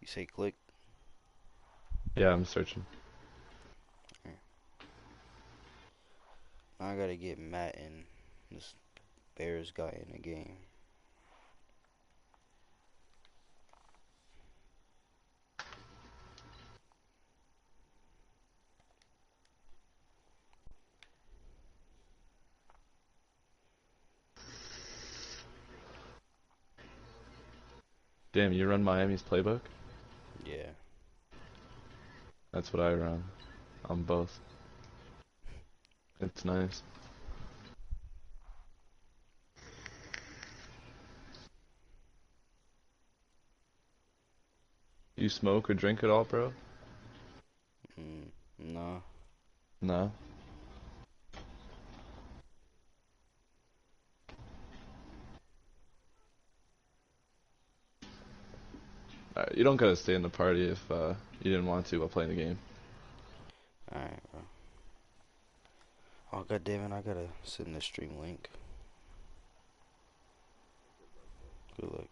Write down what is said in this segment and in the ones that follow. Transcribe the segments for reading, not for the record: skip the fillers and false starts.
You say click? Yeah, I'm searching. Now I gotta get Matt and this Bears guy in the game. Damn, you run Miami's playbook? Yeah. That's what I run on both. It's nice. You smoke or drink at all, bro? No. No? You don't gotta stay in the party if you didn't want to while playing the game. Alright, bro. Oh, god damn it, I gotta send the stream link. Good luck.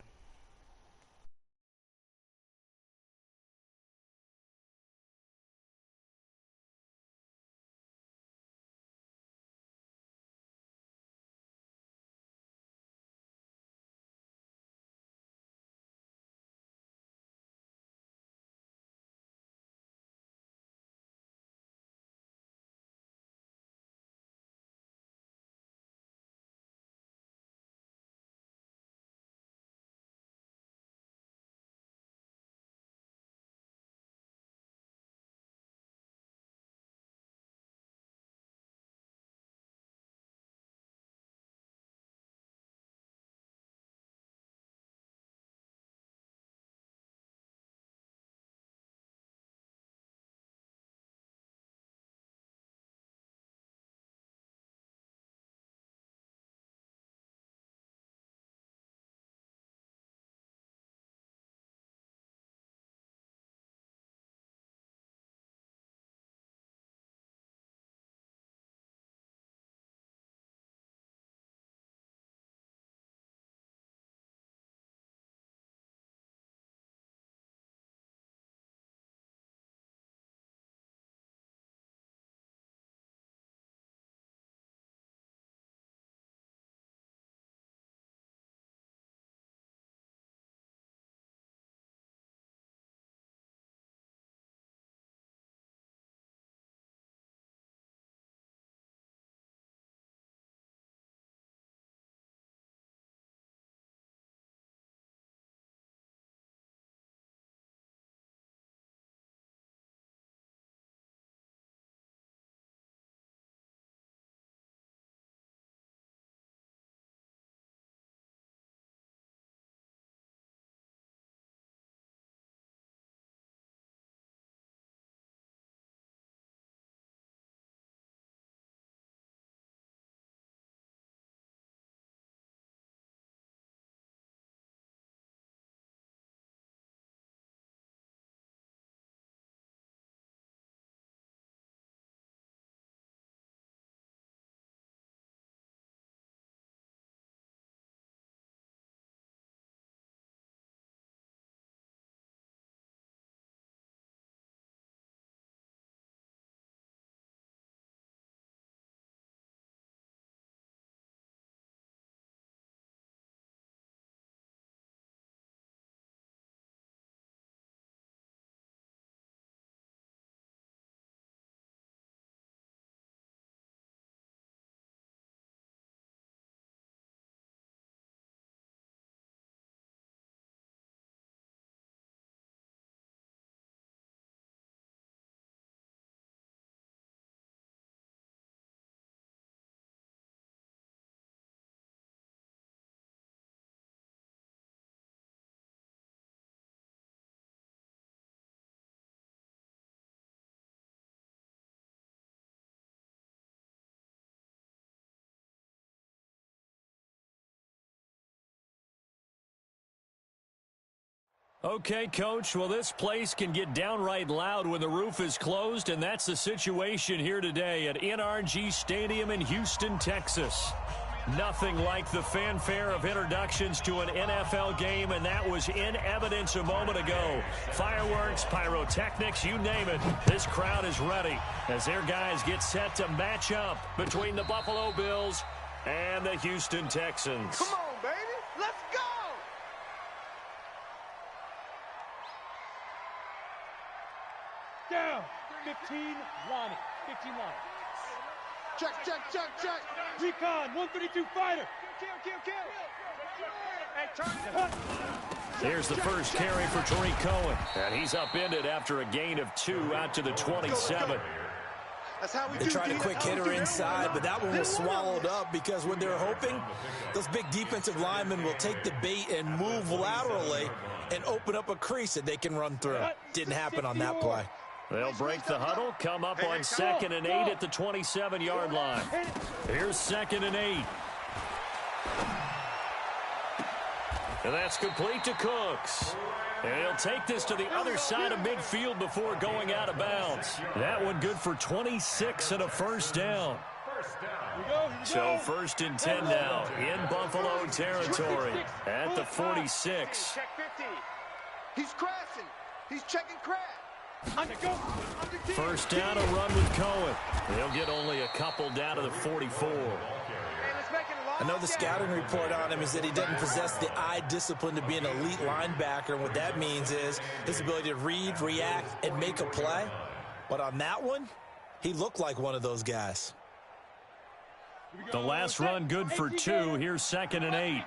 Okay, Coach, well, this place can get downright loud when the roof is closed, and that's the situation here today at NRG Stadium in Houston, Texas. Nothing like the fanfare of introductions to an NFL game, and that was in evidence a moment ago. Fireworks, pyrotechnics, you name it. This crowd is ready as their guys get set to match up between the Buffalo Bills and the Houston Texans. Come on, baby. Let's go. Down. 15, Lonnie. 15, Lonnie. Check, check, check, check. Recon, 132 fighter. Kill. Hey, turn it. Here's the first carry for Tariq Cohen. And he's upended after a gain of 2 out to the 27. That's how we They tried a quick hitter inside, but that one was swallowed up because what they're hoping, those big defensive linemen will take the bait and move laterally and open up a crease that they can run through. Didn't happen on that play. They'll break the huddle, come up on 2nd and 8 at the 27-yard line. Here's 2nd and 8. And that's complete to Cooks. And he'll take this to the other side of midfield before going out of bounds. That one good for 26 and a first down. So 1st and 10 now in Buffalo territory at the 46. Check 50. He's crashing. He's checking crash. First down, a run with Cohen. They'll get only a couple down to the 44. I know the scouting report on him is that he doesn't possess the eye discipline to be an elite linebacker. And what that means is his ability to read, react, and make a play. But on that one, he looked like one of those guys. The last run good for 2. Here's 2nd and 8.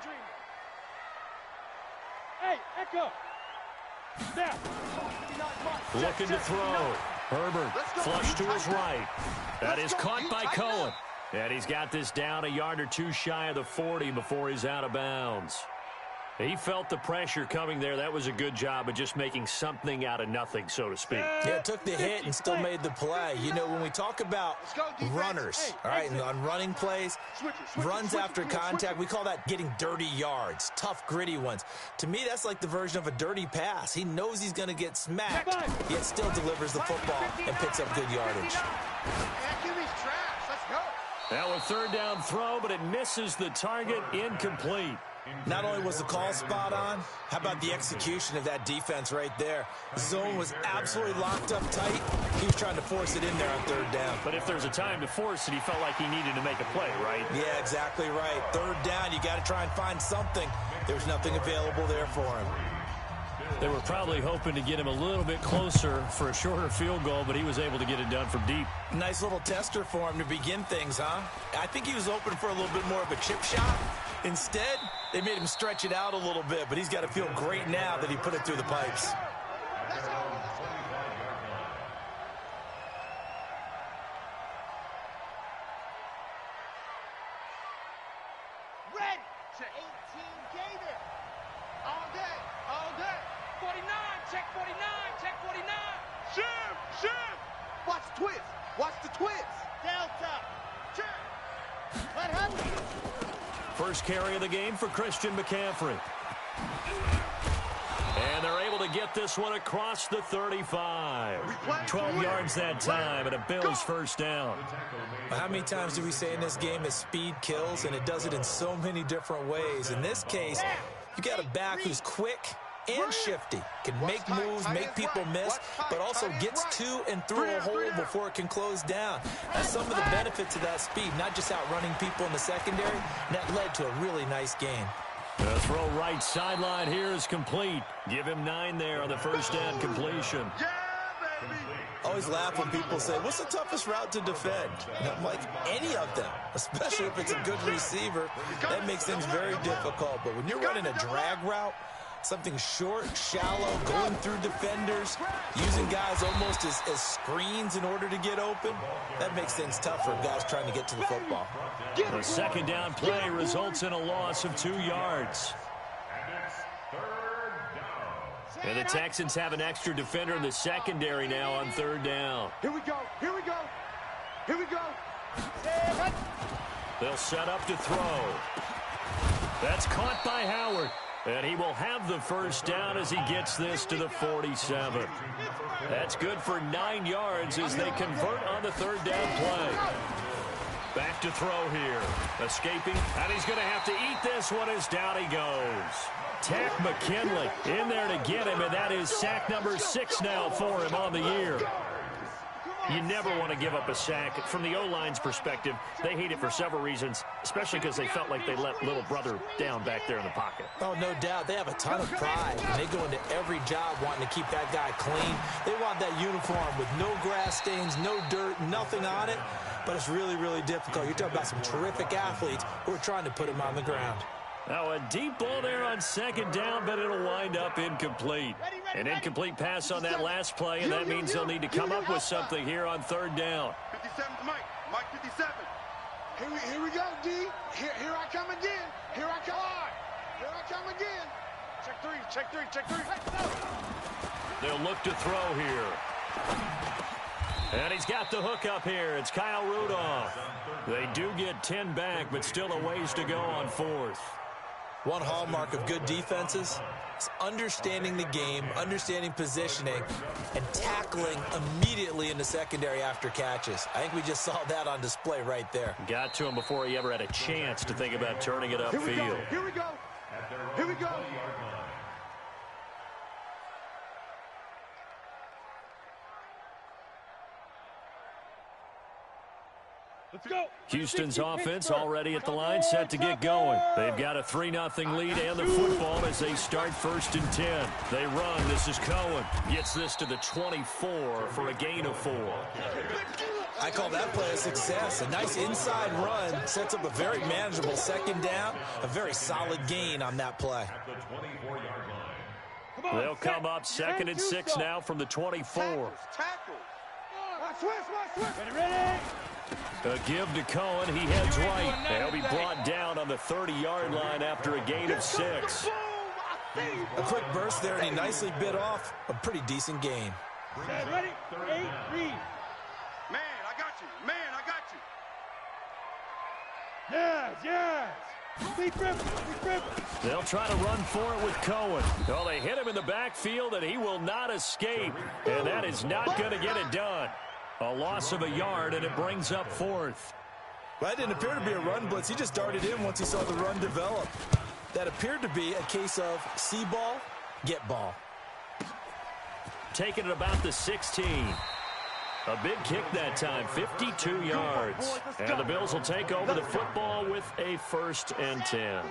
Hey, Echo. Snap. Looking to throw. Herbert flush to his right. That is caught by Cohen. And he's got this down a yard or 2 shy of the 40 before he's out of bounds. He felt the pressure coming there. That was a good job of just making something out of nothing, so to speak. Yeah, took the hit and still made the play. You know, when we talk about runners, all right, and on running plays, runs after contact, we call that getting dirty yards, tough, gritty ones. To me, that's like the version of a dirty pass. He knows he's going to get smacked, yet still delivers the football and picks up good yardage. Now a 3rd down throw, but it misses the target, incomplete. Not only was the call spot on, how about the execution of that defense right there? The zone was absolutely locked up tight. He was trying to force it in there on 3rd down. But if there's a time to force it, he felt like he needed to make a play, right? Yeah, exactly right. 3rd down, you got to try and find something. There was nothing available there for him. They were probably hoping to get him a little bit closer for a shorter field goal, but he was able to get it done from deep. Nice little tester for him to begin things, huh? I think he was open for a little bit more of a chip shot. Instead, they made him stretch it out a little bit, but he's got to feel great now that he put it through the pipes. Ready. 18 Gator. All day. 49, check 49, check 49. Shim. Watch the twist. Watch the twist. Delta. Check. Let him. First carry of the game for Christian McCaffrey. And they're able to get this one across the 35. 12 yards that time, and a Bills first down. How many times do we say in this game that speed kills, and it does it in so many different ways? In this case, you got a back who's quick and shifty, can make moves, make people miss, but also gets to and through a hole before it can close down. That's some of the benefits of that speed, not just outrunning people in the secondary, and that led to a really nice game. The throw right sideline here is complete. Give him 9 there on the first down completion. Always laugh when people say, what's the toughest route to defend? And I'm like, any of them, especially if it's a good receiver. That makes things very difficult. But when you're running a drag route, something short, shallow, going through defenders, using guys almost as screens in order to get open, that makes things tough for guys trying to get to the football. The second down play results in a loss of 2 yards. And the Texans have an extra defender in the secondary now on 3rd down. Here we go. They'll set up to throw. That's caught by Howard. And he will have the first down as he gets this to the 47. That's good for 9 yards as they convert on the 3rd down play. Back to throw here. Escaping, and he's going to have to eat this one as down he goes. Tack McKinley in there to get him, and that is sack number 6 now for him on the year. You never want to give up a sack. From the O-line's perspective, they hate it for several reasons, especially because they felt like they let little brother down back there in the pocket. Oh, no doubt. They have a ton of pride, and they go into every job wanting to keep that guy clean. They want that uniform with no grass stains, no dirt, nothing on it, but it's really, really difficult. You're talking about some terrific athletes who are trying to put him on the ground. Now a deep ball there on second down, but it'll wind up incomplete. An incomplete pass on that last play, and that means they'll need to come up with something here on third down. 57's Mike. Mike 57. Here we go, D. Here I come again. Here I come. Here I come again. Check three, check three, check three. They'll look to throw here. And he's got the hook up here. It's Kyle Rudolph. They do get 10 back, but still a ways to go on fourth. One hallmark of good defenses is understanding the game, understanding positioning, and tackling immediately in the secondary after catches. I think we just saw that on display right there. Got to him before he ever had a chance to think about turning it upfield. Here we go. Here we go. Let's go. Houston's offense already at the line, set to get going. They've got a 3-0 lead and the football as they start 1st and 10. They run. This is Cohen. Gets this to the 24 for a gain of 4. I call that play a success. A nice inside run sets up a very manageable second down, a very solid gain on that play. They'll come up 2nd and 6 now from the 24. Tackle. Ready. A give to Cohen. He heads right. They'll be brought down on the 30-yard line after a gain of 6. A quick burst there, and he nicely bit off a pretty decent gain. Ready. 8, read. Man, I got you. Man, I got you. Yes. Deep rip. They'll try to run for it with Cohen. Well, they hit him in the backfield, and he will not escape. And that is not going to get it done. A loss of a yard, and it brings up 4th. Well, that didn't appear to be a run blitz. He just darted in once he saw the run develop. That appeared to be a case of see ball, get ball. Taking it about the 16. A big kick that time, 52 yards. And the Bills will take over the football with a 1st and 10.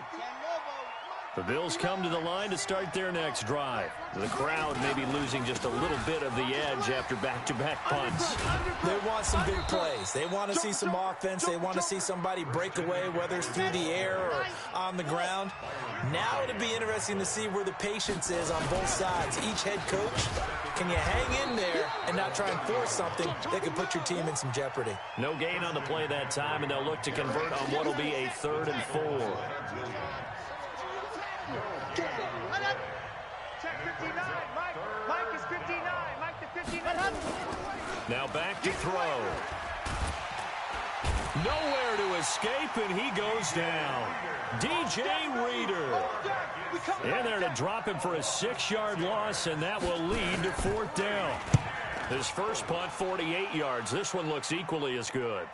The Bills come to the line to start their next drive. The crowd may be losing just a little bit of the edge after back-to-back punts. They want some big plays. They want to see some offense. They want to see somebody break away, whether it's through the air or on the ground. Now it'll be interesting to see where the patience is on both sides. Each head coach, can you hang in there and not try and force something that could put your team in some jeopardy? No gain on the play that time, and they'll look to convert on what will be a 3rd and 4. Check 59. Mike is 59. Mike the 59. Now back to throw. Nowhere to escape, and he goes down. DJ Reader in there to drop him for a 6-yard loss, and that will lead to 4th down. His first punt, 48 yards. This one looks equally as good.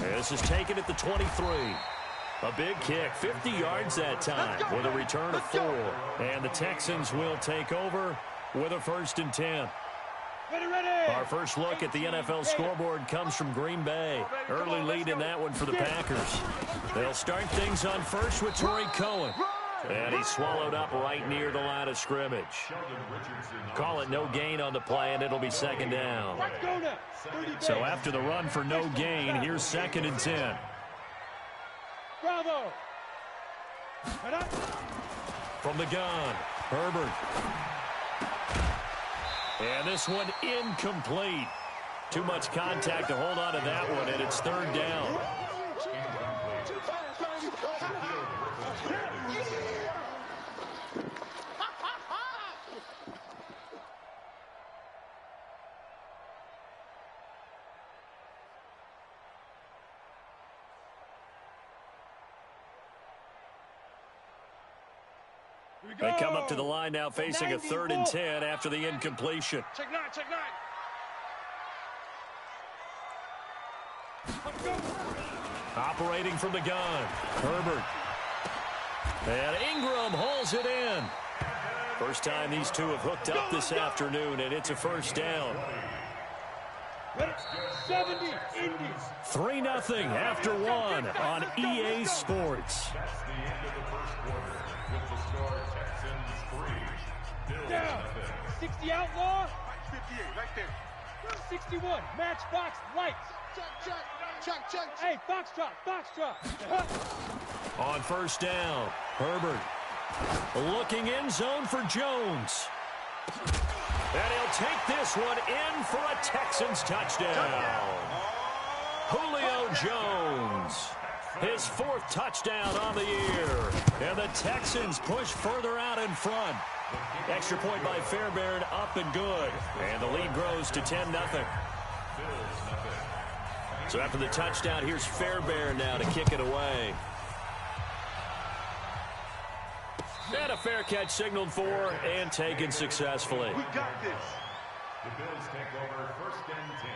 This is taken at the 23. A big kick, 50 yards that time with a return of 4. And the Texans will take over with a 1st and 10. Ready. Our first look at the NFL scoreboard comes from Green Bay. Early lead in that one for the Packers. They'll start things on first with Torrey Cohen. And he's swallowed up right near the line of scrimmage. Call it no gain on the play, and it'll be 2nd down. So after the run for no gain, here's 2nd and 10. Bravo. From the gun, Herbert. And this one incomplete. Too much contact to hold on to that one, and it's 3rd down. They come up to the line now facing a 3rd and 10 after the incompletion. Check 9. Operating from the gun, Herbert. And Ingram hauls it in. First time these two have hooked up this afternoon, and it's a first down. 70 Indies. 3-0 after one on EA Sports. That's the end of the first quarter with the score Texans 3, Bills Down. 0. 60 outlaw. 58, right there. 61 matchbox lights. Chuck. Hey, foxtrot. On first down, Herbert looking end zone for Jones. And he'll take this one in for a Texans touchdown. Julio Jones, his 4th touchdown on the year. And the Texans push further out in front. Extra point by Fairbairn, up and good. And the lead grows to 10-0. So after the touchdown, here's Fairbairn now to kick it away. And a fair catch signaled for and taken successfully. We got this. The Bills take over 1st and 10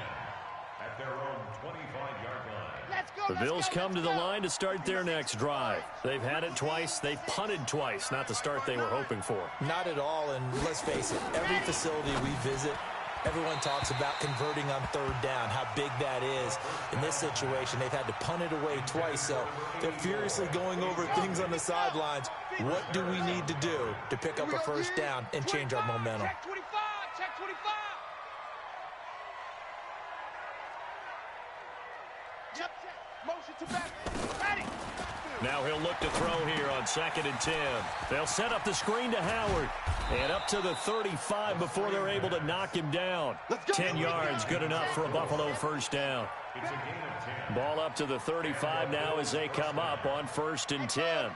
at their own 25-yard line. Let's go. The Bills come to the line to start their next drive. They've had it twice. They've punted twice. Not the start they were hoping for. Not at all, and let's face it, every facility we visit, everyone talks about converting on 3rd down, how big that is. In this situation, they've had to punt it away twice, so they're furiously going over things on the sidelines. What do we need to do to pick up a first down and change our momentum? Check 25. Check 25. Yep. Motion to back. Ready. Now he'll look to throw here on 2nd and 10. They'll set up the screen to Howard. And up to the 35 before they're able to knock him down. 10 yards, good enough for a Buffalo first down. It's a gain of 10. Ball up to the 35 now as they come up on 1st and 10.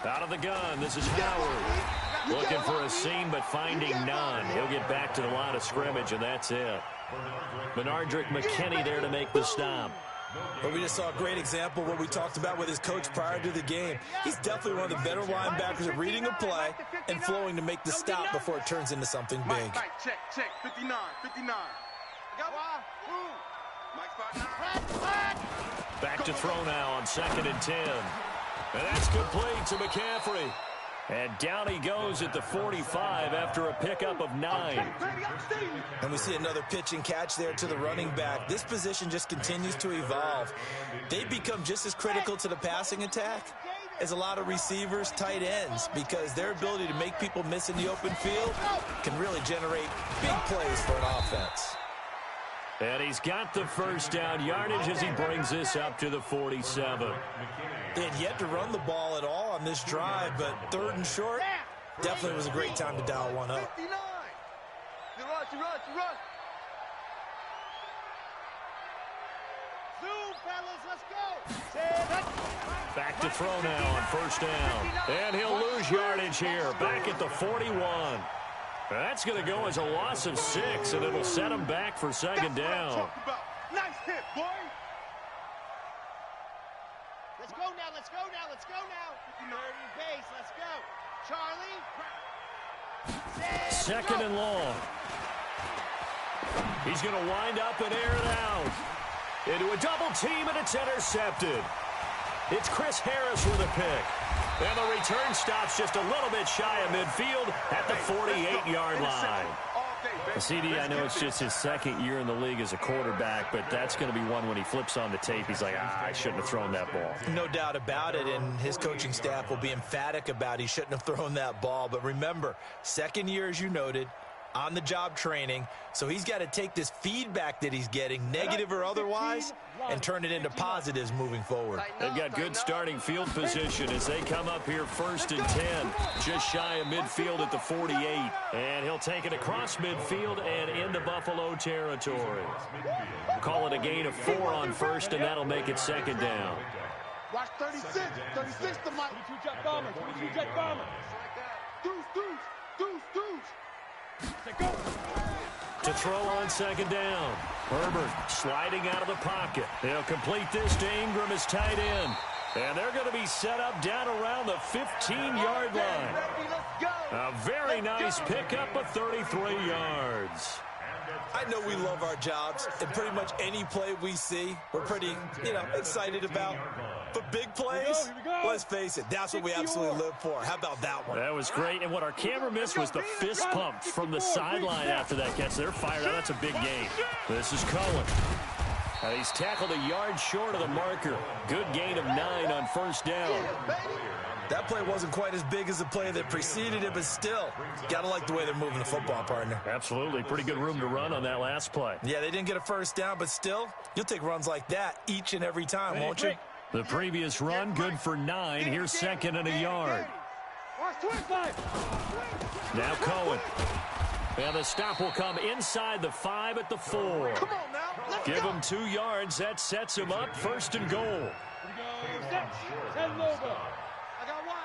Out of the gun, this is Howard. Looking for a seam, but finding none. He'll get back to the line of scrimmage, and that's it. Menardrick McKinney there to make the stop. But we just saw a great example of what we talked about with his coach prior to the game. He's definitely one of the better linebackers at reading a play and flowing to make the stop before it turns into something big. Mike, check. 59. Back to throw now on 2nd and 10. And that's complete to McCaffrey. And down he goes at the 45 after a pickup of 9. And we see another pitch and catch there to the running back. This position just continues to evolve. They've become just as critical to the passing attack as a lot of receivers, tight ends, because their ability to make people miss in the open field can really generate big plays for an offense. And he's got the first down yardage as he brings this up to the 47. They had yet to run the ball at all on this drive, but 3rd and short definitely was a great time to dial one up. 59. Rush. Zoom, fellas, let's go. Back to throw now on 1st down. And he'll lose yardage here, back at the 41. That's going to go as a loss of 6, and it'll set him back for 2nd down. Nice hit, boy. Let's go now. 30 base, let's go. Charlie. 2nd and long. He's going to wind up and air it out. Into a double team, and it's intercepted. It's Chris Harris with a pick. And the return stops just a little bit shy of midfield at the 48-yard line. CD, I know it's just his 2nd year in the league as a quarterback, but that's going to be one when he flips on the tape. He's like, I shouldn't have thrown that ball. No doubt about it, and his coaching staff will be emphatic about he shouldn't have thrown that ball. But remember, 2nd year, as you noted, on-the-job training, so he's got to take this feedback that he's getting, negative or otherwise, and turn it into positives moving forward. They've got good starting field position as they come up here 1st and 10, just shy of midfield at the 48. And he'll take it across midfield and into Buffalo territory. Call it a gain of 4 on 1st, and that'll make it 2nd down. Watch 36. 36 to Mike. 22 jet bomber. 22 jet bomber. Deuce. To throw on 2nd down. Herbert sliding out of the pocket. They'll complete this to Ingram as tight end. And they're going to be set up down around the 15-yard line. A very nice pickup of 33 yards. I know we love our jobs, and pretty much any play we see, we're pretty, excited about. But big plays, let's face it, that's what we absolutely live for. How about that one? That was great, and what our camera missed was the fist pump from the sideline after that catch. They're fired up. That's a big gain. This is Cohen. And he's tackled a yard short of the marker. Good gain of 9 on first down. That play wasn't quite as big as the play that preceded it, but still, got to like the way they're moving the football, partner. Absolutely. Pretty good room to run on that last play. Yeah, they didn't get a first down, but still, you'll take runs like that each and every time, won't you? The previous run, good for 9. Here's second and a yard. Now Cohen. And the stop will come inside the 5 at the 4. Come on now. Let's Give go. him 2 yards. That sets him up. First and goal. I got one.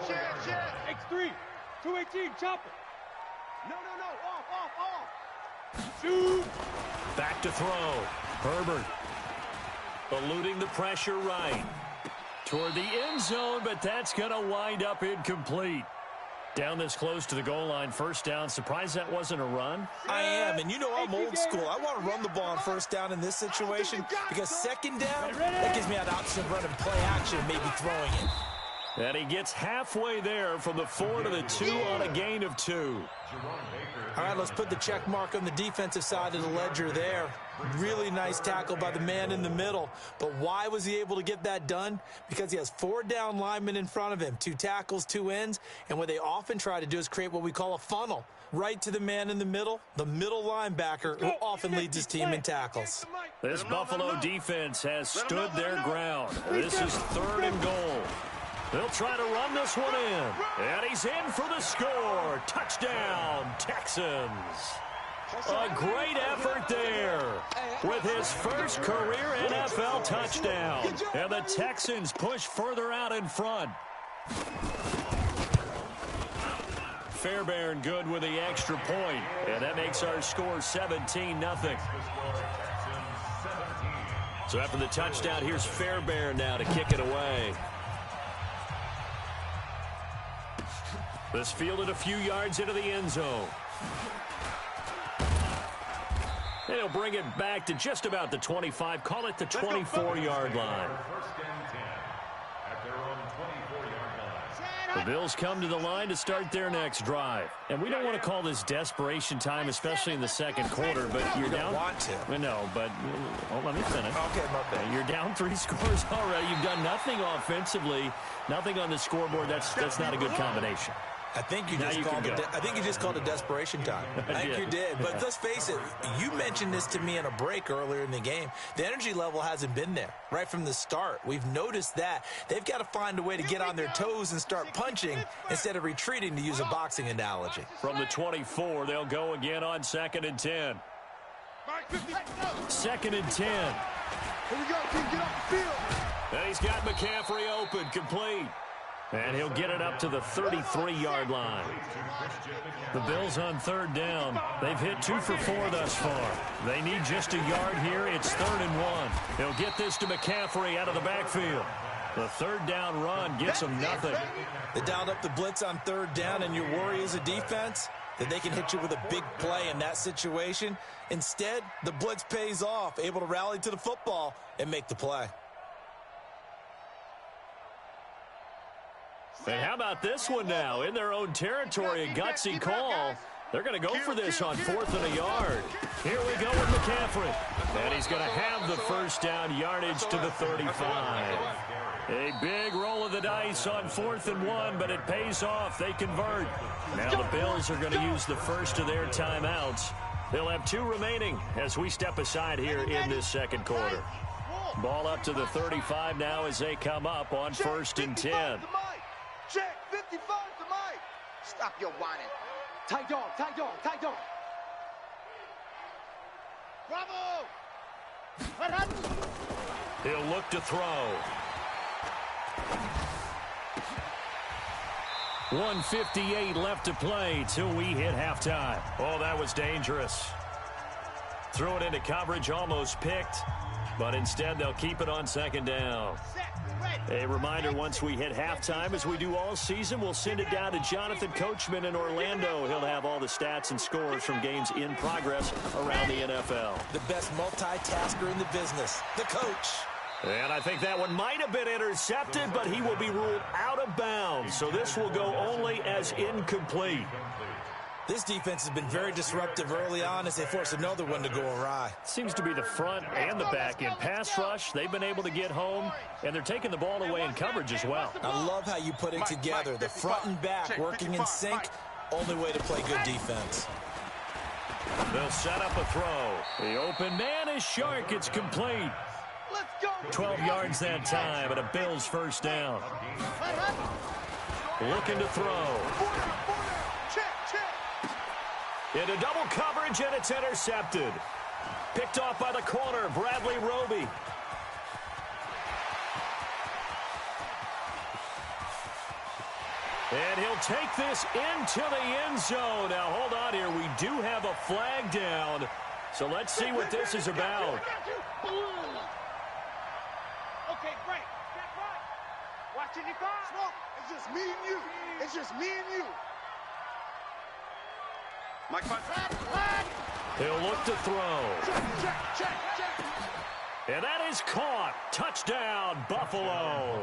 Shit. X3, 218, chop it. No. Off. Shoot. Back to throw. Herbert eluding the pressure right. Toward the end zone, but that's going to wind up incomplete. Down this close to the goal line, first down. Surprised that wasn't a run? I am, and I'm old school. I want to run the ball on first down in this situation because second down, that gives me an option of running play action, maybe throwing it. And he gets halfway there from the 4 to the 2 on a gain of 2. All right, let's put the check mark on the defensive side of the ledger there. Really nice tackle by the man in the middle. But why was he able to get that done? Because he has 4 down linemen in front of him, 2 tackles, 2 ends. And what they often try to do is create what we call a funnel. Right to the man in the middle linebacker, who often leads his team in tackles. This Buffalo defense has stood their ground. This is 3rd and goal. They'll try to run this one in. And he's in for the score. Touchdown, Texans. A great effort there with his first career NFL touchdown. And the Texans push further out in front. Fairbairn good with the extra point. And that makes our score 17-0. So after the touchdown, here's Fairbairn now to kick it away. This fielded a few yards into the end zone. And he'll bring it back to just about the 25. Call it the 24-yard line. The Bills come to the line to start their next drive. And we don't want to call this desperation time, especially in the second quarter, but you're down. Want to. No, but let me finish. Okay, my bad. You're down 3 scores already. You've done nothing offensively, nothing on the scoreboard. That's not a good combination. I think you just called it desperation time. I think you did. But let's face it, you mentioned this to me in a break earlier in the game. The energy level hasn't been there right from the start. We've noticed that. They've got to find a way to get on their toes and start punching instead of retreating, to use a boxing analogy. From the 24, they'll go again on 2nd and 10. 2nd and 10. Here we go, team. Get off the field. And he's got McCaffrey open, complete. And he'll get it up to the 33-yard line. The Bills on 3rd down. They've hit 2 for 4 thus far. They need just a yard here. It's 3rd and 1. He'll get this to McCaffrey out of the backfield. The 3rd down run gets them nothing. They dialed up the blitz on 3rd down, and your worry as a defense that they can hit you with a big play in that situation. Instead, the blitz pays off, able to rally to the football and make the play. And how about this one now? In their own territory, a gutsy call. They're going to go for this on 4th and a yard. Here we go with McCaffrey. And he's going to have the first down, yardage to the 35. A big roll of the dice on 4th and 1, but it pays off. They convert. Now the Bills are going to use the first of their timeouts. They'll have 2 remaining as we step aside here in this second quarter. Ball up to the 35 now as they come up on 1st and 10. Check 55 to Mike. Stop your whining. Tight dog. Bravo! He'll look to throw. 1:58 left to play till we hit halftime. Oh, that was dangerous. Threw it into coverage, almost picked. But instead, they'll keep it on second down. A reminder, once we hit halftime, as we do all season, we'll send it down to Jonathan Coachman in Orlando. He'll have all the stats and scores from games in progress around the NFL. The best multitasker in the business, the coach. And I think that one might have been intercepted, but he will be ruled out of bounds. So this will go only as incomplete. This defense has been very disruptive early on as they force another one to go awry. Seems to be the front and the back in pass rush. They've been able to get home, and they're taking the ball away in coverage as well. I love how you put it together. The front and back working in sync. Only way to play good defense. They'll set up a throw. The open man is Shark. It's complete. 12 yards that time, and a Bills first down. Looking to throw. Into double coverage, and it's intercepted. Picked off by the corner, Bradley Roby. And he'll take this into the end zone. Now, hold on here. We do have a flag down. So let's see what this is about. Okay, break. Watching your car. Smoke, it's just me and you. It's just me and you. Mike, He'll look to throw. Check. And that is caught. Touchdown, Buffalo.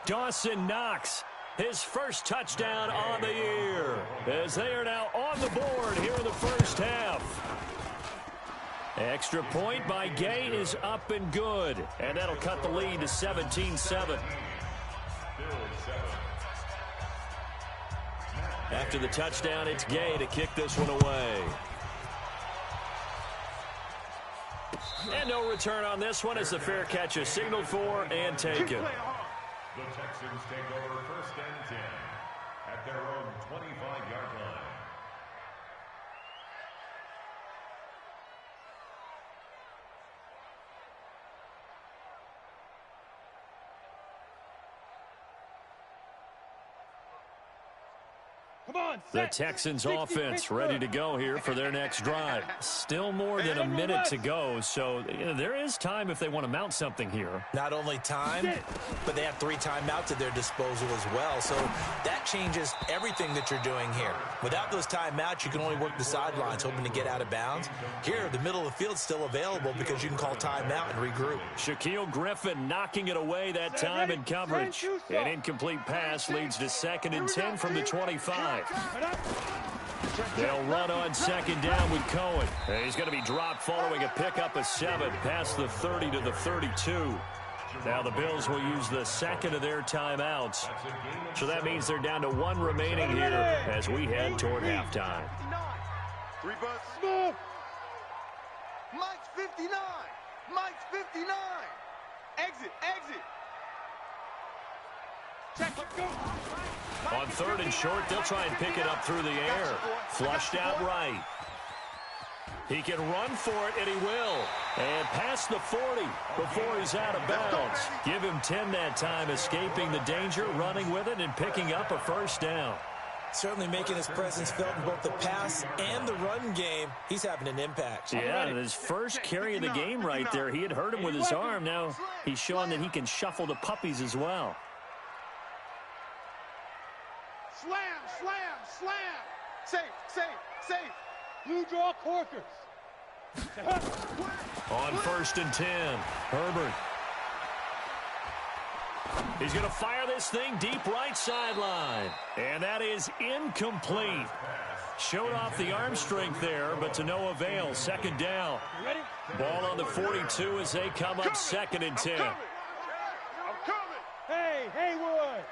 Dawson Knox, his first touchdown on the year, as they are now on the board here in the first half. Extra point by Gay is up and good, and that'll cut the lead to 17-7. After the touchdown, it's Gay to kick this one away. And no return on this one as the fair catch is signaled for and taken. The Texans take over first and 10 at their own 25-yard line. The Texans offense ready to go here for their next drive. Still more than a minute to go, so there is time if they want to mount something here. Not only time, but they have 3 timeouts at their disposal as well. So that changes everything that you're doing here. Without those timeouts, you can only work the sidelines, hoping to get out of bounds. Here, the middle of the field's still available because you can call timeout and regroup. Shaquille Griffin knocking it away that time in coverage. An incomplete pass leads to 2nd and 10 from the 25. They'll run on second down with Cohen. He's going to be dropped following a pickup of 7 past the 30 to the 32. Now the Bills will use the second of their timeouts. So that means they're down to 1 remaining here as we head toward halftime. 3 bus. Smoke. Mike's 59. Mike's 59. Exit. Check. Go. On 3rd and short, they'll try and pick it up through the air. Flushed out right. He can run for it, and he will. And past the 40 before he's out of bounds. Give him 10 that time, escaping the danger, running with it, and picking up a first down. Certainly making his presence felt in both the pass and the run game. He's having an impact. Yeah, and his first carry of the game right there, he had hurt him with his arm. Now he's showing that he can shuffle the puppies as well. Slam. Safe. Blue draw corkers. On 1st and 10, Herbert. He's going to fire this thing deep right sideline. And that is incomplete. Showed off the arm strength there, but to no avail. 2nd down. Ball on the 42 as they come up 2nd and 10. I'm coming. Hey, Haywood.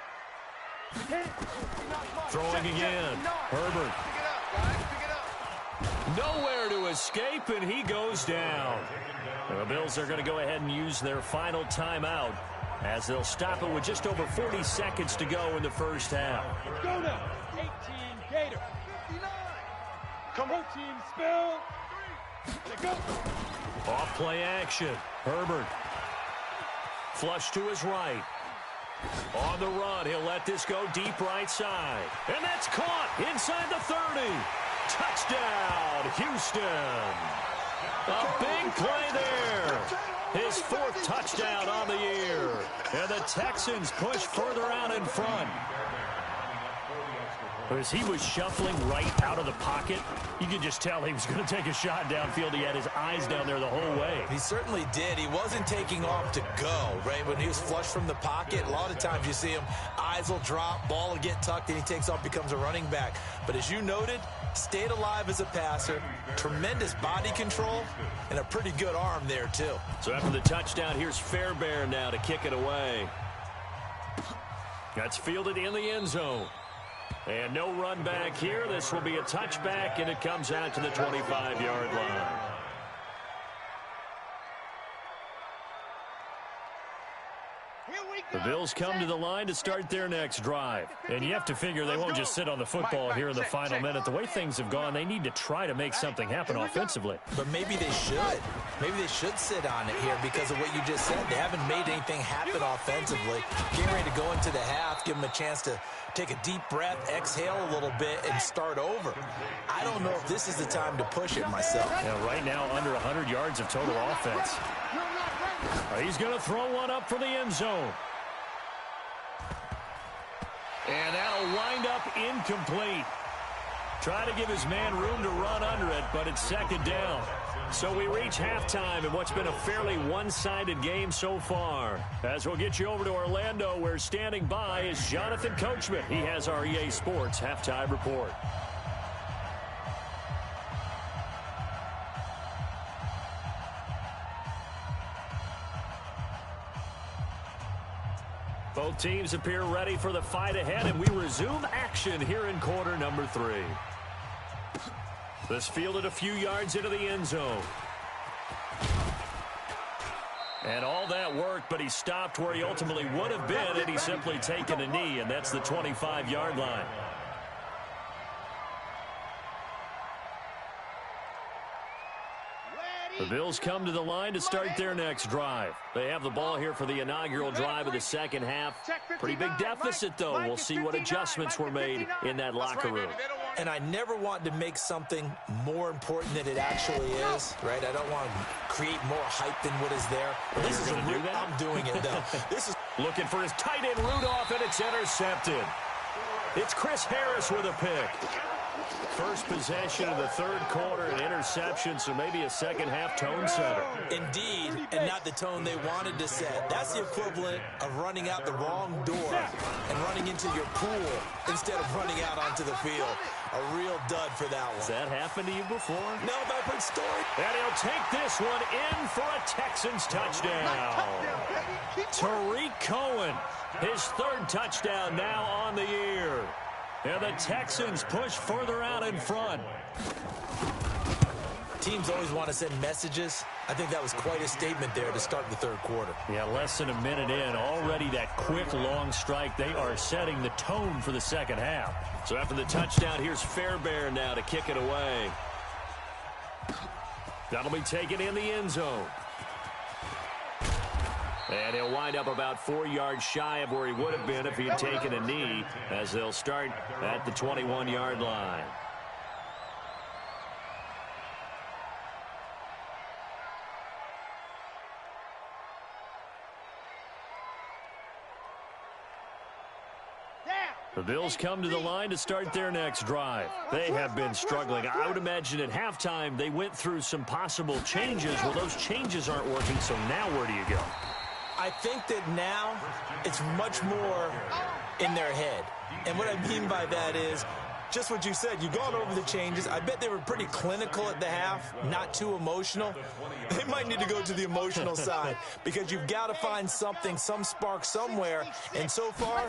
Throwing again. Herbert. Nowhere to escape, and he goes down. The Bills are going to go ahead and use their final timeout as they'll stop it with just over 40 seconds to go in the first half. Let's go now. 18 Gator. Come on, team spell. Let's go. Off play action. Herbert. Flush to his right. On the run, he'll let this go deep right side. And that's caught inside the 30. Touchdown, Houston. A big play there. His 4th touchdown on the year. And the Texans push further out in front. As he was shuffling right out of the pocket, you could just tell he was going to take a shot downfield. He had his eyes down there the whole way. He certainly did. He wasn't taking off to go, right? When he was flush from the pocket, a lot of times you see him, eyes will drop, ball will get tucked, and he takes off, becomes a running back. But as you noted, stayed alive as a passer, tremendous body control, and a pretty good arm there, too. So after the touchdown, here's Fairbairn now to kick it away. That's fielded in the end zone. And no run back here. This will be a touchback, and it comes out to the 25-yard line. The Bills come to the line to start their next drive. And you have to figure they won't just sit on the football here in the final minute. The way things have gone, they need to try to make something happen offensively. But maybe they should. Maybe they should sit on it here because of what you just said. They haven't made anything happen offensively. Getting ready to go into the half, give them a chance to take a deep breath, exhale a little bit, and start over. I don't know if this is the time to push it myself. Yeah, right now, under 100 yards of total offense. He's going to throw one up for the end zone. And that'll wind up incomplete. Try to give his man room to run under it, but it's 2nd down. So we reach halftime in what's been a fairly one-sided game so far. As we'll get you over to Orlando, where standing by is Jonathan Coachman. He has our EA Sports halftime report. Both teams appear ready for the fight ahead, and we resume action here in quarter number 3. This fielded a few yards into the end zone. And all that worked, but he stopped where he ultimately would have been had he simply taken a knee, and that's the 25-yard line. The Bills come to the line to start their next drive. They have the ball here for the inaugural drive of the second half. Pretty big deficit, though. We'll see what adjustments were made in that locker room. And I never want to make something more important than it actually is, right? I don't want to create more hype than what is there. But this is I'm doing it, though. This is looking for his tight end Rudolph, and it's intercepted. It's Chris Harris with a pick. First possession of the 3rd quarter, an interception, so maybe a second-half tone setter. Indeed, and not the tone they wanted to set. That's the equivalent of running out the wrong door and running into your pool instead of running out onto the field. A real dud for that one. Has that happened to you before? No, but I've heard stories. And he'll take this one in for a Texans touchdown. Tariq Cohen, his 3rd touchdown now on the year. And the Texans push further out in front. Teams always want to send messages. I think that was quite a statement there to start the 3rd quarter. Yeah, less than a minute in. Already that quick, long strike. They are setting the tone for the second half. So after the touchdown, here's Fairbairn now to kick it away. That'll be taken in the end zone. And he'll wind up about 4 yards shy of where he would have been if he had taken a knee, as they'll start at the 21-yard line. The Bills come to the line to start their next drive. They have been struggling. I would imagine at halftime they went through some possible changes. Well, those changes aren't working, so now where do you go? I think that now it's much more in their head. And what I mean by that is just what you said. You've gone over the changes. I bet they were pretty clinical at the half, not too emotional. They might need to go to the emotional side because you've got to find something, some spark somewhere. And so far,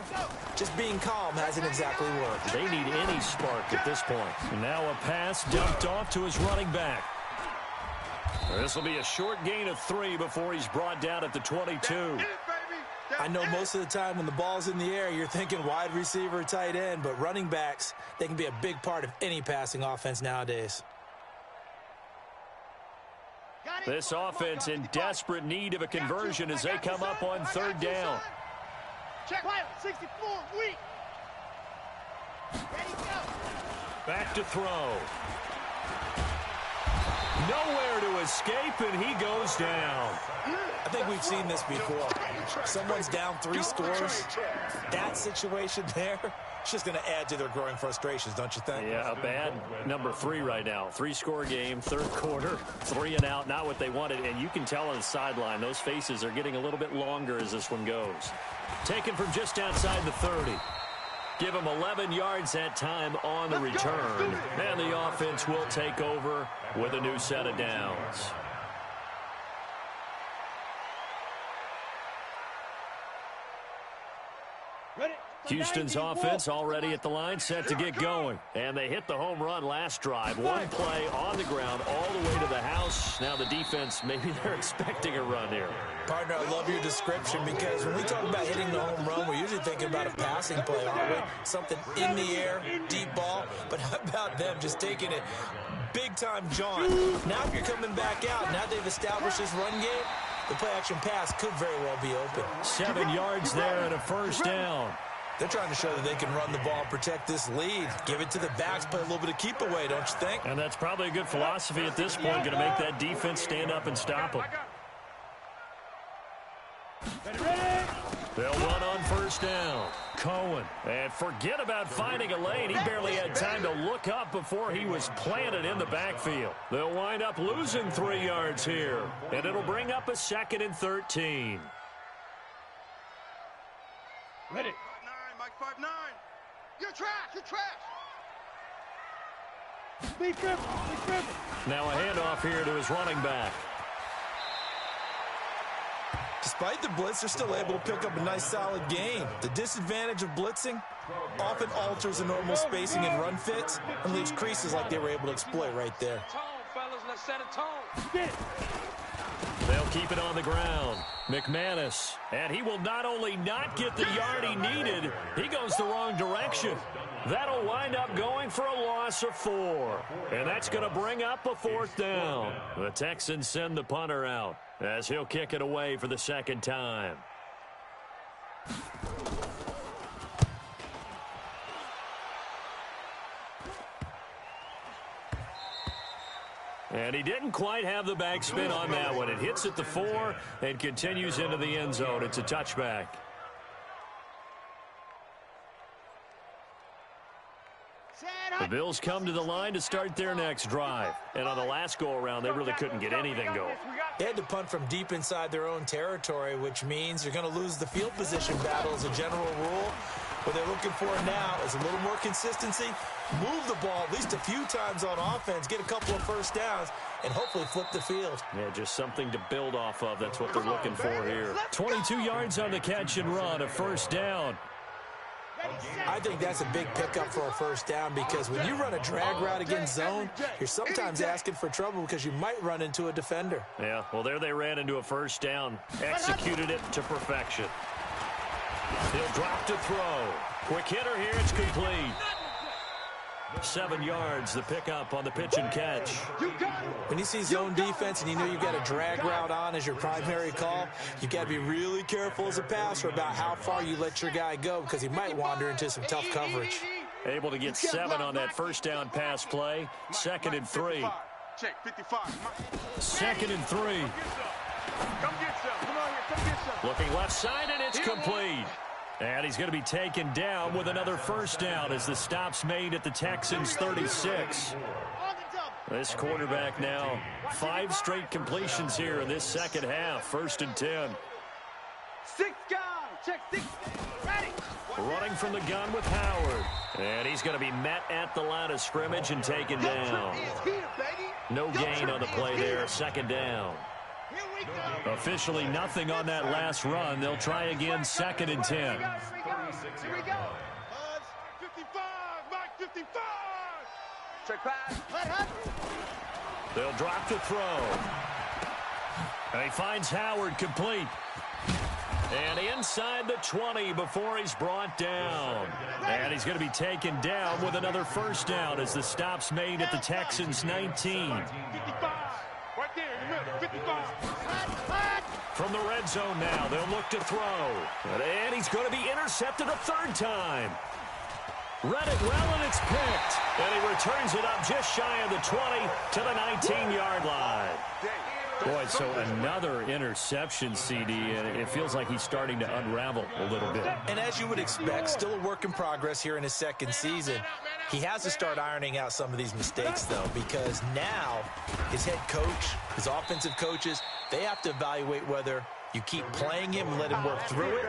just being calm hasn't exactly worked. They need any spark at this point. And now a pass dumped off to his running back. This will be a short gain of 3 before he's brought down at the 22. I know most of the time when the ball's in the air, you're thinking wide receiver, tight end, but running backs, they can be a big part of any passing offense nowadays. This offense in desperate need of a conversion as they come up on 3rd down. Check 64, weak. Ready, go. Back to throw. Nowhere to escape, and he goes down. I think we've seen this before. Someone's down 3 scores. That situation there, it's just going to add to their growing frustrations, don't you think? Yeah, a bad number 3 right now. 3-score game, third quarter, 3 and out, not what they wanted. And you can tell on the sideline, those faces are getting a little bit longer as this one goes. Taken from just outside the 30. Give him 11 yards that time on the return. And the offense will take over with a new set of downs. Houston's offense already at the line, set to get going. And they hit the home run last drive. One play on the ground all the way to the house. Now the defense, maybe they're expecting a run here. Partner, I love your description because when we talk about hitting the home run, we're usually thinking about a passing play, aren't we? Something in the air, deep ball. But how about them just taking it big-time jaunt? Now if you're coming back out, now they've established this run game, the play-action pass could very well be open. 7 yards there and a first down. They're trying to show that they can run the ball and protect this lead. Give it to the backs, play a little bit of keep away, don't you think? And that's probably a good philosophy at this point, going to make that defense stand up and stop them. They'll run on first down. Cohen. And forget about finding a lane. He barely had time to look up before he was planted in the backfield. They'll wind up losing 3 yards here. And it'll bring up a 2nd and 13. Ready. 5'9", Mike 5'9". You're trash. You're trash. Be careful. Be careful. Now a handoff here to his running back. Despite the blitz, they're still able to pick up a nice, solid gain. The disadvantage of blitzing often alters the normal spacing and run fits and leaves creases like they were able to exploit right there. Tone, fellas. Let's set a tone. Get it. They'll keep it on the ground. McManus. And he will not only not get the yard he needed, he goes the wrong direction. That'll wind up going for a loss of 4. And that's going to bring up a 4th down. The Texans send the punter out as he'll kick it away for the 2nd time. And he didn't quite have the backspin on that one. It hits at the 4 and continues into the end zone. It's a touchback. The Bills come to the line to start their next drive. And on the last go-around, they really couldn't get anything going. They had to punt from deep inside their own territory, which means you're going to lose the field position battle as a general rule. What they're looking for now is a little more consistency, move the ball at least a few times on offense, get a couple of first downs, and hopefully flip the field. Yeah, just something to build off of. That's what they're looking for here. 22 yards on the catch and run, a first down. I think that's a big pickup for a first down because when you run a drag route against zone, you're sometimes asking for trouble because you might run into a defender. Yeah, well, there they ran into a first down. Executed it to perfection. He'll drop to throw. Quick hitter here, it's complete. 7 yards, the pickup on the pitch and catch. When you see zone defense and you know you've got a drag route on as your primary call, you've got to be really careful as a passer about how far you let your guy go because he might wander into some tough coverage. Able to get 7 on that first down pass play. 2nd and 3. Check 55. 2nd and 3. Come get some. Come on here. Come get some. Looking left side, and it's complete. And he's going to be taken down with another first down as the stop's made at the Texans' 36. This quarterback now 5 straight completions here in this second half. 1st and 10. 6 guys. Check 6. Ready. Running from the gun with Howard. And he's going to be met at the line of scrimmage and taken down. No gain on the play there. 2nd down. Officially nothing on that last run. They'll try again, 2nd and 10. Here we go. 55. Mike 55. Check pass. They'll drop to throw. And he finds Howard complete. And inside the 20 before he's brought down. And he's going to be taken down with another first down as the stop's made at the Texans' 19. 55. Right there in the middle. 55. From the red zone now, they'll look to throw. And he's going to be intercepted a 3rd time. Read it well, and it's picked. And he returns it up just shy of the 20 to the 19-yard line. Boy, so another interception, CD, and it feels like he's starting to unravel a little bit. And as you would expect, still a work in progress here in his second season. He has to start ironing out some of these mistakes, though, because now his head coach, his offensive coaches, they have to evaluate whether you keep playing him and let him work through it,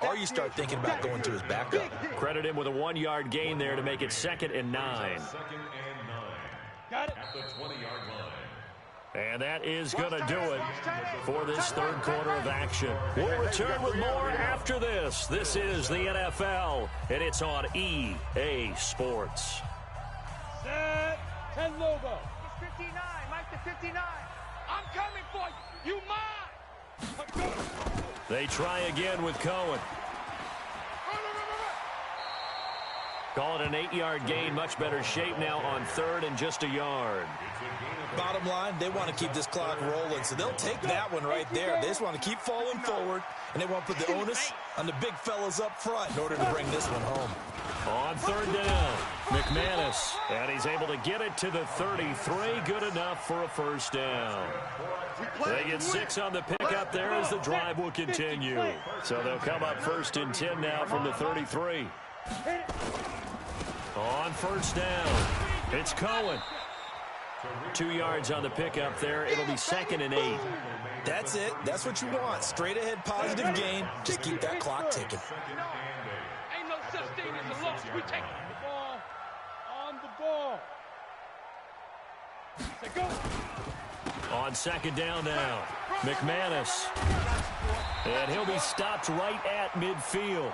or you start thinking about going to his backup. Credit him with a 1-yard gain there to make it 2nd and 9. Got it. At the 20-yard line. And that is going to do it for this third quarter of action. We'll return with more after this. This is the NFL, and it's on EA Sports. Set. 10 Lobo. It's 59. Mike to 59. I'm coming for you. You mine. They try again with Cohen. Call it an 8-yard gain. Much better shape now on 3rd and just a yard. Bottom line, they want to keep this clock rolling, so they'll take that one right there. They just want to keep falling forward, and they want to put the onus on the big fellas up front in order to bring this one home. On 3rd down, McManus, and he's able to get it to the 33. Good enough for a first down. They get 6 on the pickup there as the drive will continue. So they'll come up 1st and 10 now from the 33. On 1st down, it's Cohen. 2 yards on the pickup there. It'll be 2nd and 8. That's it. That's what you want. Straight ahead positive gain. Just keep that clock ticking. Ain't no such thing as a loss. We take the ball on the ball. Say go. On 2nd down now, McManus. And he'll be stopped right at midfield.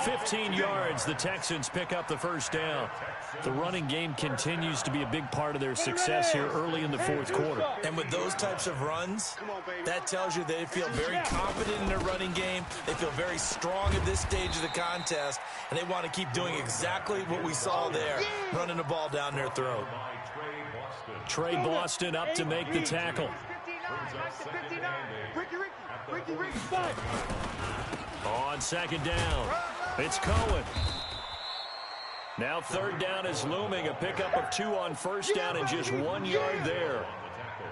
15 yards, the Texans pick up the first down. The running game continues to be a big part of their success here early in the fourth quarter. And with those types of runs, that tells you they feel very confident in their running game. They feel very strong at this stage of the contest, and they want to keep doing exactly what we saw there, running the ball down their throat. Trey Boston up to make the tackle. 59. Ricky. On 2nd down, it's Cohen. Now 3rd down is looming. A pickup of 2 on 1st down and just 1 yard there.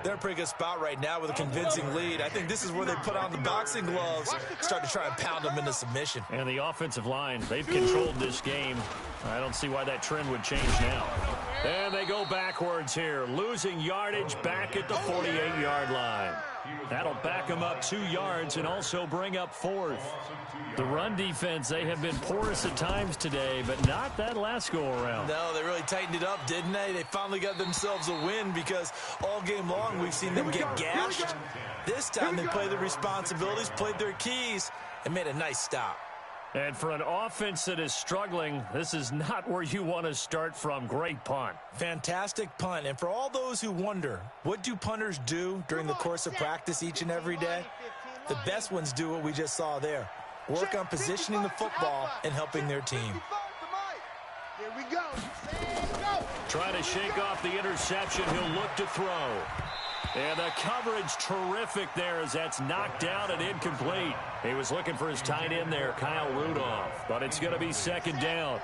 They're in a pretty good spot right now with a convincing lead. I think this is where they put on the boxing gloves, start to try and pound them into submission. And the offensive line, they've controlled this game. I don't see why that trend would change now. And they go backwards here, losing yardage back at the 48-yard line. That'll back them up 2 yards and also bring up 4th. The run defense, they have been porous at times today, but not that last go-around. No, they really tightened it up, didn't they? They finally got themselves a win because all game long we've seen them get gashed. This time they played their responsibilities, played their keys, and made a nice stop. And for an offense that is struggling, this is not where you want to start from. Great punt. Fantastic punt. And for all those who wonder, what do punters do during the course of practice each and every day? The best ones do what we just saw there. Work on positioning the football and helping their team. Here we go. Trying to shake off the interception. He'll look to throw. And the coverage terrific there as that's knocked down and incomplete. He was looking for his tight end there, Kyle Rudolph. But it's going to be 2nd down.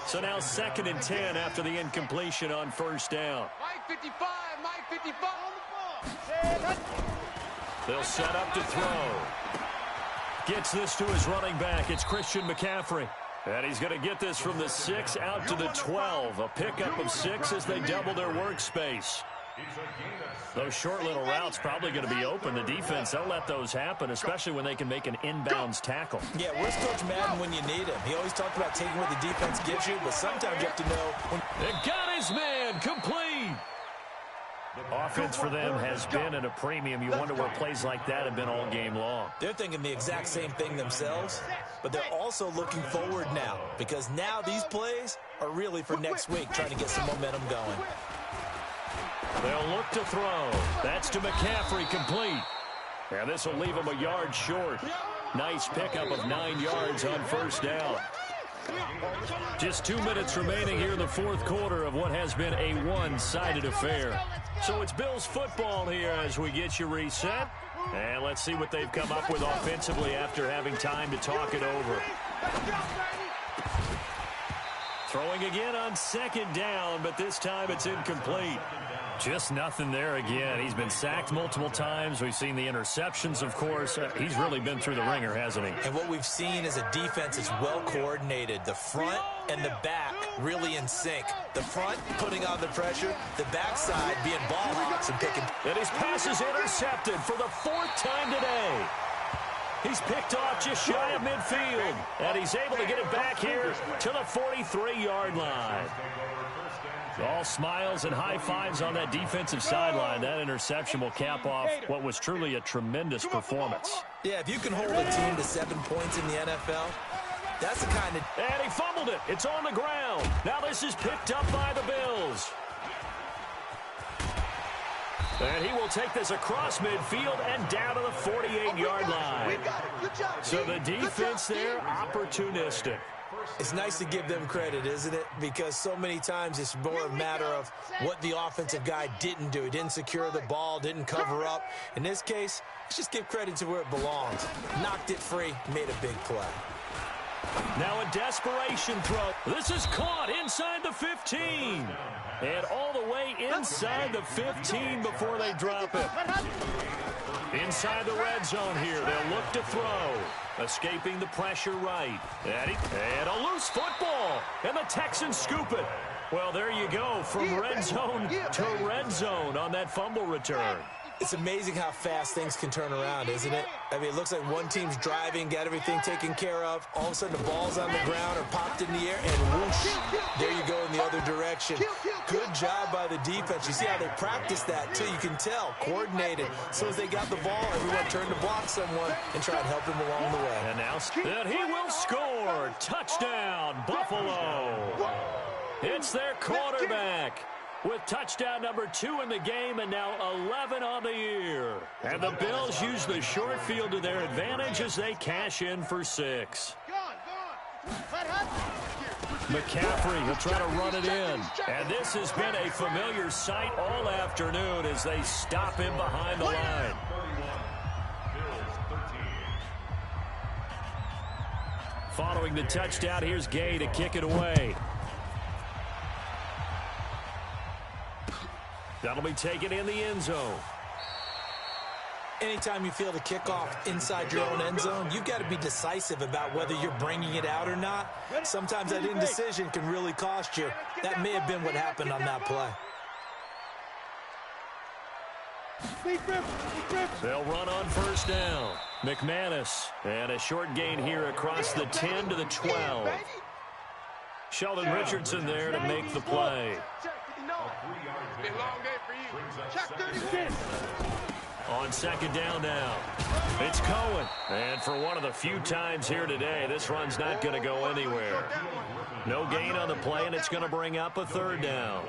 So now 2nd and 10 after the incompletion on 1st down. Mike 55 on the ball. They'll set up to throw. Gets this to his running back. It's Christian McCaffrey. And he's going to get this from the 6 out to the 12. A pickup of 6 as they double their workspace. Those short little routes probably going to be open. The defense, they'll let those happen, especially when they can make an inbounds tackle. Yeah, where's Coach Madden when you need him? He always talked about taking what the defense gives you, but sometimes you have to know when... They got his man complete. Offense for them has been at a premium. You wonder where plays like that have been all game long. They're thinking the exact same thing themselves, but they're also looking forward now because now these plays are really for next week, trying to get some momentum going. They'll look to throw. That's to McCaffrey, complete. And this will leave him a yard short. Nice pickup of 9 yards on 1st down. Just 2 minutes remaining here in the fourth quarter of what has been a one-sided affair. So it's Bills football here as we get you reset. And let's see what they've come up with offensively after having time to talk it over. Throwing again on second down, but this time it's incomplete. Just nothing there again. He's been sacked multiple times. We've seen the interceptions, of course. He's really been through the ringer, hasn't he? And what we've seen is a defense that's well coordinated. The front and the back really in sync. The front putting on the pressure, the backside being ball hawks and picking. And his pass is intercepted for the 4th time today. He's picked off just shy of midfield, and he's able to get it back here to the 43-yard line. All smiles and high fives on that defensive sideline. That interception will cap off what was truly a tremendous performance. Yeah, if you can hold a team to 7 points in the NFL, that's the kind of... And he fumbled it. It's on the ground. Now this is picked up by the Bills. And he will take this across midfield and down to the 48-yard line. So the defense there, opportunistic. It's nice to give them credit, isn't it? Because so many times it's more a matter of what the offensive guy didn't do. He didn't secure the ball, didn't cover up. In this case, let's just give credit to where it belongs. Knocked it free, made a big play. Now a desperation throw. This is caught inside the 15. And all the way inside the 15 before they drop it. Inside the red zone here. They'll look to throw. Escaping the pressure right. And a loose football. And the Texans scoop it. Well, there you go. From red zone to red zone on that fumble return. It's amazing how fast things can turn around, isn't it? I mean, it looks like one team's driving, got everything taken care of. All of a sudden, the ball's on the ground or popped in the air, and whoosh, there you go in the other direction. Good job by the defense. You see how they practice that, too. You can tell, coordinated. As soon as they got the ball, everyone turned to block someone and try and help him along the way. And now that he will score. Touchdown, Buffalo. It's their quarterback. With touchdown number 2 in the game and now 11 on the year. And the Bills use the short field to their advantage as they cash in for 6. McCaffrey will try to run it in. And this has been a familiar sight all afternoon as they stop him behind the line. Following the touchdown, here's Gay to kick it away. That'll be taken in the end zone. Anytime you feel the kickoff inside your own end zone, you've got to be decisive about whether you're bringing it out or not. Sometimes that indecision can really cost you. That may have been what happened on that play. They'll run on first down. McManus, and a short gain here across the 10 to the 12. Sheldon Richardson there to make the play. On second down now. It's Cohen. And for one of the few times here today, this run's not going to go anywhere. No gain on the play, and it's going to bring up a 3rd down.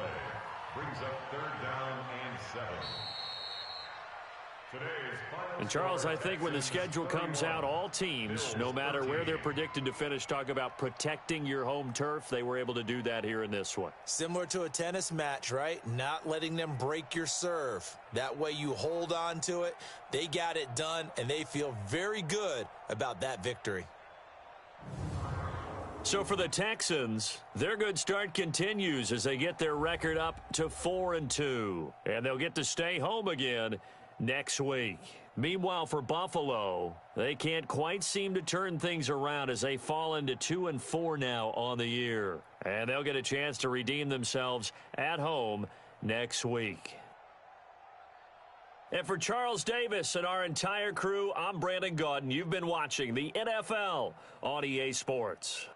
Brings up 3rd down and 7. And, Charles, I think when the schedule comes out, all teams, no matter where they're predicted to finish, talk about protecting your home turf. They were able to do that here in this one. Similar to a tennis match, right? Not letting them break your serve. That way you hold on to it. They got it done, and they feel very good about that victory. So for the Texans, their good start continues as they get their record up to 4-2. And they'll get to stay home again next week. Meanwhile, for Buffalo, they can't quite seem to turn things around as they fall into 2-4 now on the year. And they'll get a chance to redeem themselves at home next week. And for Charles Davis and our entire crew, I'm Brandon Gaudin. You've been watching the NFL on EA Sports.